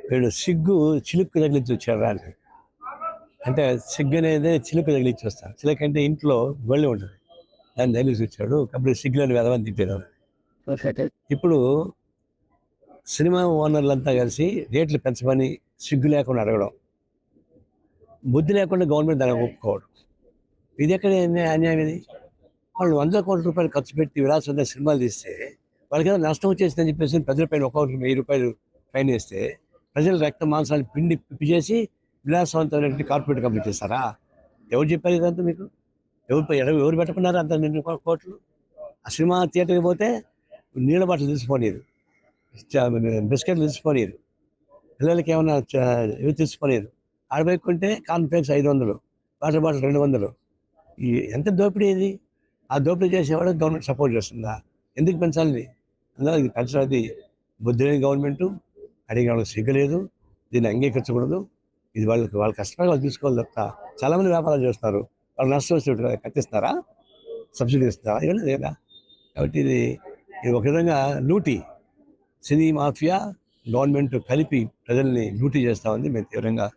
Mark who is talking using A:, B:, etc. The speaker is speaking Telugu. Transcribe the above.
A: వీడు సిగ్గు చిలుక్కు తగిలించి వచ్చాడు రా అని. అంటే సిగ్గు అనేది చిలుక్కు తగిలించి వస్తాను. చిలుక అంటే ఇంట్లో గొళ్ళి ఉంటుంది, దాన్ని తగిలించి వచ్చాడు కాబట్టి సిగ్గులని వెదవని తిప్పారు. ఇప్పుడు సినిమా ఓనర్లంతా కలిసి రేట్లు పెంచమని సిగ్గు లేకుండా అడగడం, బుద్ధి లేకుండా గవర్నమెంట్ దాన్ని ఒప్పుకోవడం, ఇది ఎక్కడ అన్యాయం? ఇది వాళ్ళు 100 కోట్ల రూపాయలు ఖర్చు పెట్టి విలాసంగా సినిమాలు తీస్తే వాళ్ళకి ఏదో నష్టం వచ్చేసిందని చెప్పేసి ప్రజలపైన ఒక్కొక్కరికి ₹1000 ఫైన్ వేస్తే ప్రజల రక్త మాంసాలు పిండి పిప్పి చేసి విలాసవంతమైన కార్పొరేట్ కంపెనీ చేస్తారా? ఎవరు చెప్పారు ఇదంతా మీకు? ఎవరు పెట్టుకున్నారు అంత 2 కోట్లు? ఆ సినిమా థియేటర్కి పోతే నీళ్ళ బాటలు తీసుకోనిరు, బిస్కెట్లు తీసుకోనిరు, పిల్లలకి ఏమన్నా ఇవి తీసుకోనిరు. ఆడబెట్టుకుంటే కార్న్ఫ్లేక్స్ 500, వాటర్ బాటిల్ 200. ఎంత దోపిడీ ఇది? ఆ దోపిడీ చేసేవాడు గవర్నమెంట్ సపోర్ట్ చేస్తుందా? ఎందుకు పెంచాలి? అందులో ఇది పెంచడానికి బుద్ధి లేని గవర్నమెంటు, అడిగిన వాళ్ళకి సిగ్గలేదు, దీన్ని అంగీకరించకూడదు. ఇది వాళ్ళ కష్టపడి వాళ్ళు తీసుకోవాలి తప్ప. చాలామంది వ్యాపారాలు చేస్తున్నారు, వాళ్ళు నష్టం వచ్చి కట్టిస్తున్నారా? సబ్సిడీ ఇస్తున్నారా? ఇవ్వలేదు లేదా? కాబట్టి ఇది ఒక విధంగా లూటీ, సినీ మాఫియా గవర్నమెంట్ కలిపి ప్రజల్ని లూటీ చేస్తూ ఉంది. మేము తీవ్రంగా